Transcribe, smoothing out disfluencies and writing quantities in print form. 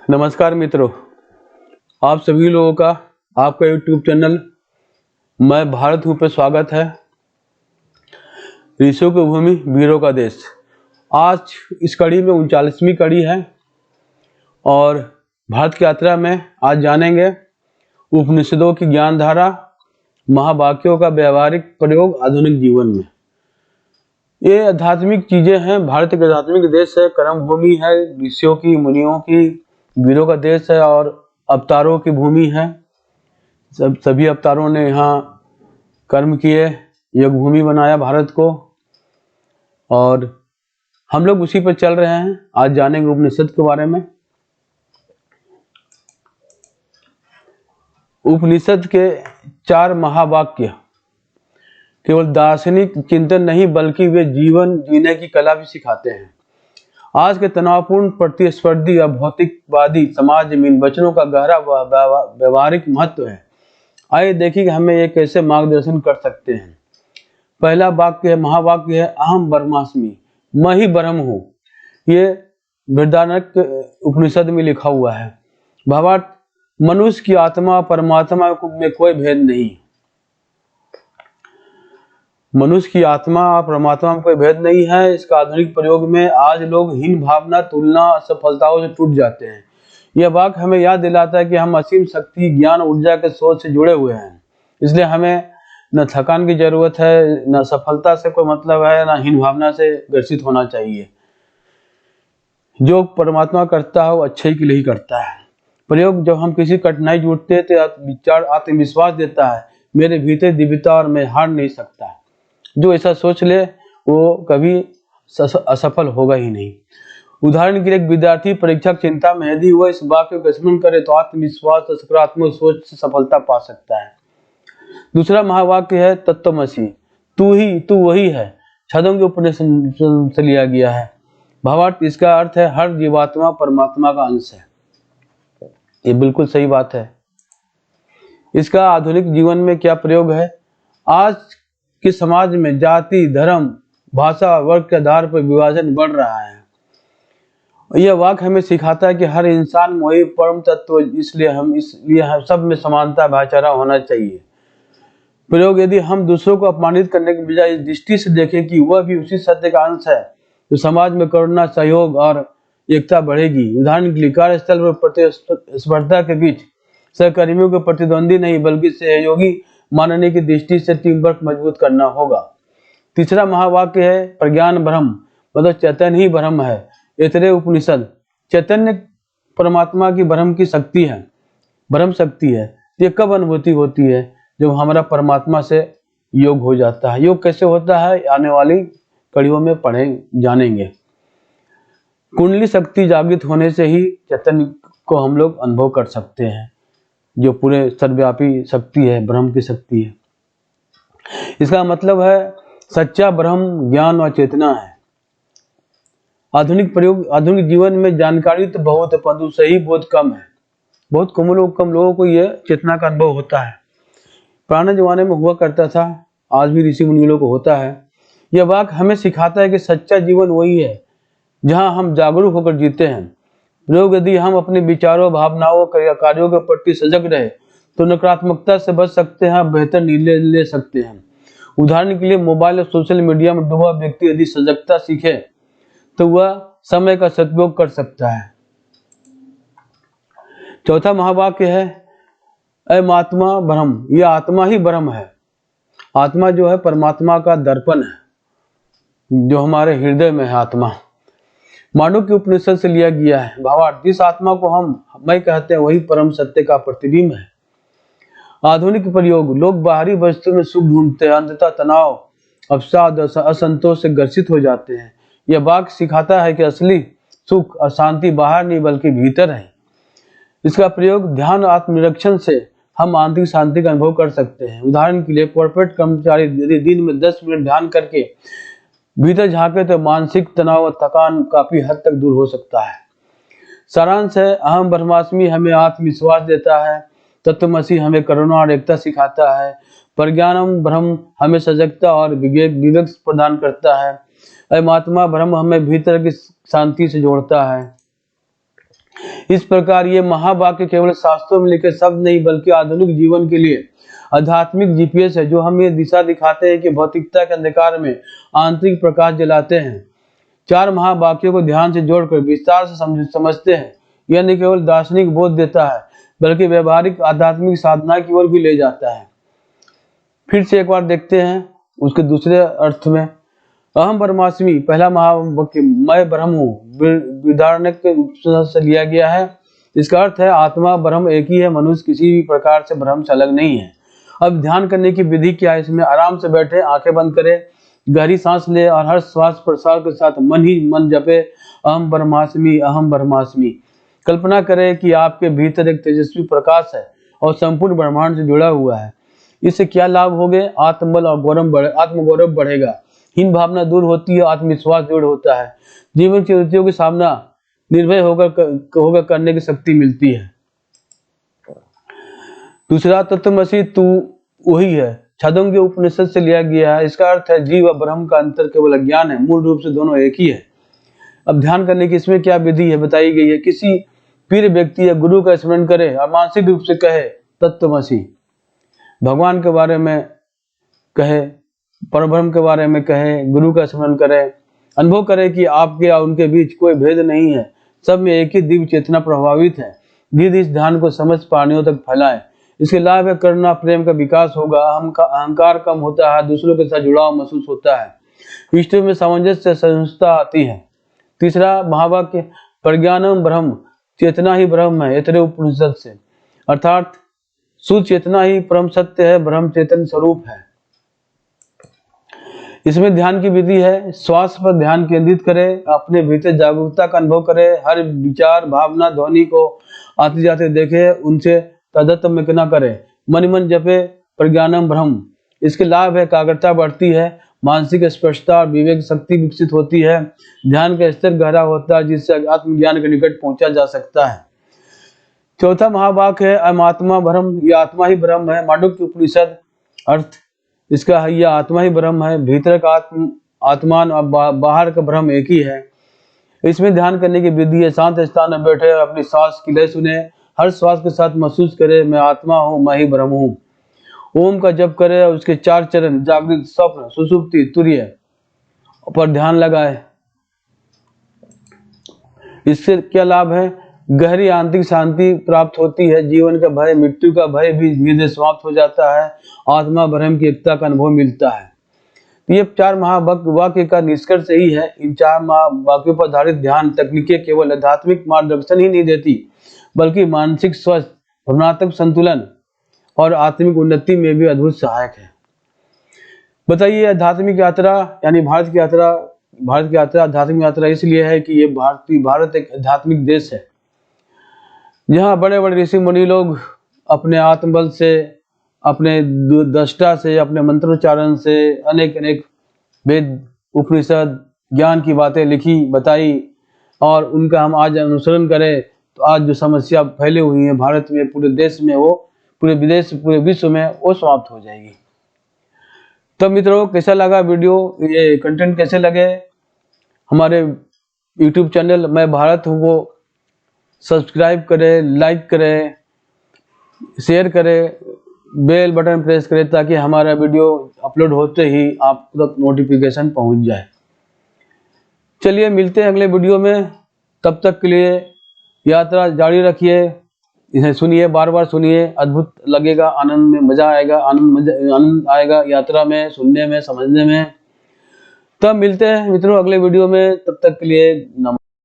नमस्कार मित्रों, आप सभी लोगों का आपका YouTube चैनल मैं भारत हूँ पे स्वागत है। ऋषियों की भूमि, वीरों का देश। आज इस कड़ी में 39वीं कड़ी है और भारत की यात्रा में आज जानेंगे उपनिषदों की ज्ञानधारा, महावाक्यों का व्यवहारिक प्रयोग आधुनिक जीवन में। ये आध्यात्मिक चीजें हैं। भारत एक आध्यात्मिक देश है, कर्म भूमि है, ऋषियों की, मुनियों की, वीरों का देश है और अवतारों की भूमि है। सभी अवतारों ने यहाँ कर्म किए, योग भूमि बनाया भारत को और हम लोग उसी पर चल रहे हैं। आज जानेंगे उपनिषद के बारे में। उपनिषद के 4 महावाक्य केवल दार्शनिक चिंतन नहीं बल्कि वे जीवन जीने की कला भी सिखाते हैं। आज के तनावपूर्ण, प्रतिस्पर्धी या भौतिकवादी समाज में इन वचनों का गहरा व्यवहारिक महत्व है। आइए देखिए कि हमें ये कैसे मार्गदर्शन कर सकते हैं। पहला वाक्य है, महावाक्य है, अहम ब्रह्मास्मि, मैं ही ब्रह्म हूँ। ये बृहदारण्यक उपनिषद में लिखा हुआ है। भावार्थ, मनुष्य की आत्मा परमात्मा में कोई भेद नहीं। मनुष्य की आत्मा और परमात्मा में कोई भेद नहीं है। इसका आधुनिक प्रयोग में आज लोग हीन भावना, तुलना, असफलताओं से टूट जाते हैं। यह वाक्य हमें याद दिलाता है कि हम असीम शक्ति, ज्ञान, ऊर्जा के सोच से जुड़े हुए हैं। इसलिए हमें न थकान की जरूरत है, न सफलता से कोई मतलब है, न हीन भावना से ग्रसित होना चाहिए। जो परमात्मा करता है वो अच्छे के लिए ही करता है। प्रयोग जब हम किसी कठिनाई जुटते हैं तो विचार आत्मविश्वास देता है, मेरे भीतर दिव्यता और मैं हार नहीं सकता। जो ऐसा सोच ले वो कभी असफल होगा ही नहीं। उदाहरण के लिए एक विद्यार्थी परीक्षा चिंता में यदि वह इस वाक्य का स्मरण करे तो आत्मविश्वास और सकारात्मक सोच से सफलता पा सकता है। दूसरा महावाक्य है, तत्त्वमसि, तू वही है। छंदों के उपनिषद से लिया गया है। भावार्थ, इसका अर्थ है हर जीवात्मा परमात्मा का अंश है। ये बिल्कुल सही बात है। इसका आधुनिक जीवन में क्या प्रयोग है? आज के समाज में जाति, धर्म, भाषा, वर्ग के आधार पर विभाजन बढ़ रहा है। यह वाक्य हमें सिखाता है कि हर इंसान मोही परम तत्व, इसलिए हम सब में समानता, भाईचारा होना चाहिए। प्रयोग, यदि हम दूसरों को अपमानित करने के बजाय इस दृष्टि से देखें कि वह भी उसी सत्य का अंश है, तो समाज में करुणा, सहयोग और एकता बढ़ेगी। उदाहरण के लिए कार्यस्थल पर प्रतिस्पर्धा के बीच सहकर्मियों के प्रतिद्वंदी नहीं बल्कि सहयोगी मानने की दृष्टि से टीम वर्क मजबूत करना होगा। तीसरा महावाक्य है, प्रज्ञान ब्रह्म, मतलब चैतन्य ही ब्रह्म है। ऐतरेय उपनिषद, चैतन्य परमात्मा की ब्रह्म की शक्ति है, ब्रह्म शक्ति है। ये कब अनुभूति होती है? जब हमारा परमात्मा से योग हो जाता है। योग कैसे होता है आने वाली कड़ियों में जानेंगे। कुंडली शक्ति जागृत होने से ही चैतन्य को हम लोग अनुभव कर सकते हैं, जो पूरे सर्वव्यापी शक्ति है, ब्रह्म की शक्ति है। इसका मतलब है सच्चा ब्रह्म ज्ञान और चेतना है। आधुनिक प्रयोग, आधुनिक जीवन में जानकारी तो बहुत है परंतु सही बोध कम है। बहुत कम लोगों को यह चेतना का अनुभव होता है। पुराने जमाने में हुआ करता था, आज भी ऋषि मुनियों को होता है। यह वाक्य हमें सिखाता है कि सच्चा जीवन वही है जहां हम जागरूक होकर जीते हैं। प्रयोग, यदि हम अपने विचारों, भावनाओं, कार्यों के प्रति सजग रहे तो नकारात्मकता से बच सकते हैं, बेहतर निर्णय ले सकते हैं। उदाहरण के लिए मोबाइल और सोशल मीडिया में डूबा व्यक्ति यदि सजगता सीखे तो वह समय का सदुपयोग कर सकता है। चौथा महावाक्य है, अयमात्मा ब्रह्म, यह आत्मा ही ब्रह्म है। आत्मा जो है परमात्मा का दर्पण है जो हमारे हृदय में है। आत्मा मांडुक्य उपनिषद से लिया गया है। भावार्थ, जिस आत्मा को मैं कहते हैं वही परम सत्य का प्रतिबिंब है। आधुनिक प्रयोग, लोग बाहरी वस्तु में सुख ढूंढते हैं, अंततः तनाव, अवसाद, असंतोष से ग्रसित हो जाते हैं। यह वाक्य सिखाता है कि असली सुख और शांति बाहर नहीं बल्कि भीतर है। इसका प्रयोग, ध्यान और आत्मनिरीक्षण से हम आंतरिक शांति का अनुभव कर सकते हैं। उदाहरण के लिए कॉर्पोरेट कर्मचारी यदि दिन में 10 मिनट ध्यान करके भीतर झांके तो मानसिक तनाव और थकान काफी हद तक दूर हो सकता है। सारांश है, अहम ब्रह्मास्मि हमें आत्मविश्वास देता है, तत्त्वमसि हमें करुणा और एकता सिखाता है, प्रज्ञानम ब्रह्म हमें सजगता और विवेक प्रदान करता है, अयमात्मा ब्रह्म हमें भीतर की शांति से जोड़ता है। इस प्रकार ये महावाक्य केवल शास्त्रों में लिखे शब्द नहीं बल्कि आधुनिक जीवन के लिए आध्यात्मिक जीपीएस है, जो हमें दिशा दिखाते हैं कि भौतिकता के अंधकार में आंतरिक प्रकाश जलाते हैं। 4 महावाक्यों को ध्यान से जोड़कर विस्तार से समझते हैं। यह न केवल दार्शनिक बोध देता है बल्कि व्यवहारिक आध्यात्मिक साधना की ओर भी ले जाता है। फिर से एक बार देखते हैं उसके दूसरे अर्थ में। अहम ब्रह्मास्मि पहला महावाक्य मैं ब्रह्म हूँ बृहदारण्यक से लिया गया है। इसका अर्थ है आत्मा ब्रह्म एक ही है, मनुष्य किसी भी प्रकार से ब्रह्म से अलग नहीं है। अब ध्यान करने की विधि क्या है? इसमें आराम से बैठे, आंखें बंद करें, गहरी सांस ले और हर श्वास प्रश्वास के साथ मन ही मन जपे अहम ब्रह्मास्मि अहम ब्रह्मास्मि। कल्पना करें कि आपके भीतर एक तेजस्वी प्रकाश है और संपूर्ण ब्रह्मांड से जुड़ा हुआ है। इससे क्या लाभ होंगे? आत्मबल और आत्मगौरव बढ़ेगा, हीन भावना दूर होती है, आत्मविश्वास दृढ़ होता है, जीवन की चुनौतियों का सामना निर्भय होकर करने की शक्ति मिलती है। दूसरा तत्वमसि तू वही है छांदोग्य के उपनिषद से लिया गया है। इसका अर्थ है जीव व ब्रह्म का अंतर केवल अज्ञान है, मूल रूप से दोनों एक ही है। अब ध्यान करने की इसमें क्या विधि है बताई गई है। किसी पीर व्यक्ति या गुरु का स्मरण करे और मानसिक रूप से कहे तत्वमसि, भगवान के बारे में कहे, परब्रह्म के बारे में कहे, गुरु का स्मरण करे, अनुभव करे कि आपके और उनके बीच कोई भेद नहीं है, सब में एक ही दिव्य चेतना प्रभावित है। धीरे इस ध्यान को समझ प्राणियों तक फैलाएं। इसके लाभ है करुणा प्रेम का विकास होगा, अहंकार कम होता है, दूसरों के साथ जुड़ाव महसूस होता है, रिश्तों में सामंजस्य सहिष्णुता आती है। तीसरा महावाक्य प्रज्ञानम ब्रह्म, चेतना ही ब्रह्म है, ऐतरेय उपनिषद से, अर्थात शुद्ध चेतना ही परम सत्य है, ब्रह्म चेतन स्वरूप है। इसमें ध्यान की विधि है, श्वास पर ध्यान केंद्रित करें, अपने भीतर जागरूकता का अनुभव करें, हर विचार भावना ध्वनि को आते जाते देखे, उनसे तादात्म्य न करें, मन मन जपे प्रज्ञानम ब्रह्म। इसके लाभ है एकाग्रता बढ़ती है, मानसिक स्पष्टता और विवेक शक्ति विकसित होती है, ध्यान का स्तर गहरा होता है जिससे आत्मज्ञान के निकट पहुंचा जा सकता है। चौथा महावाक्य है अमात्मा ब्रह्म, यह आत्मा ही ब्रह्म है, मांडुक्य उपनिषद। अर्थ इसका है यह आत्मा ही ब्रह्म है, भीतर का आत्मान और बाहर का ब्रह्म एक ही है। इसमें ध्यान करने की विधि है, शांत स्थान में बैठे और अपनी सांस की लय सुने, हर श्वास के साथ महसूस करे मैं आत्मा हूँ, मैं ही ब्रह्म हूँ। ओम का जप करे और उसके 4 चरण जागृत, स्वप्न, सुसुप्ति, तुर्य पर ध्यान लगाए। इससे क्या लाभ है? गहरी आंतरिक शांति प्राप्त होती है, जीवन का भय, मृत्यु का भय भी धीरे धीरे समाप्त हो जाता है, आत्मा ब्रह्म की एकता का अनुभव मिलता है। ये 4 महावाक्य का निष्कर्ष यही है। इन 4 महावाक्यों पर आधारित ध्यान तकनीकें केवल आध्यात्मिक मार्गदर्शन ही नहीं देती बल्कि मानसिक स्वास्थ्य, भावनात्मक संतुलन और आत्मिक उन्नति में भी अद्भुत सहायक है। बताइए आध्यात्मिक यात्रा यानी भारत की यात्रा आध्यात्मिक यात्रा इसलिए है कि ये भारत एक आध्यात्मिक देश है जहाँ बड़े बड़े ऋषि मुनि लोग अपने आत्मबल से, अपने दृष्टा से, अपने मंत्रोच्चारण से अनेक वेद उपनिषद ज्ञान की बातें लिखी बताई और उनका हम आज अनुसरण करें तो आज जो समस्या फैली हुई है भारत में, पूरे देश में, वो पूरे विदेश, पूरे विश्व में वो समाप्त हो जाएगी। तो मित्रों कैसा लगा वीडियो, ये कंटेंट कैसे लगे? हमारे YouTube चैनल मैं भारत हूँ को सब्सक्राइब करें, लाइक करें, शेयर करें, बेल बटन प्रेस करें ताकि हमारा वीडियो अपलोड होते ही आप तक नोटिफिकेशन पहुंच जाए। चलिए मिलते हैं अगले वीडियो में, तब तक के लिए यात्रा जारी रखिए, इसे सुनिए, बार बार सुनिए, अद्भुत लगेगा, आनंद में मजा आएगा, आनंद आएगा यात्रा में, सुनने में, समझने में। तब मिलते हैं मित्रों अगले वीडियो में, तब तक के लिए नमस्कार।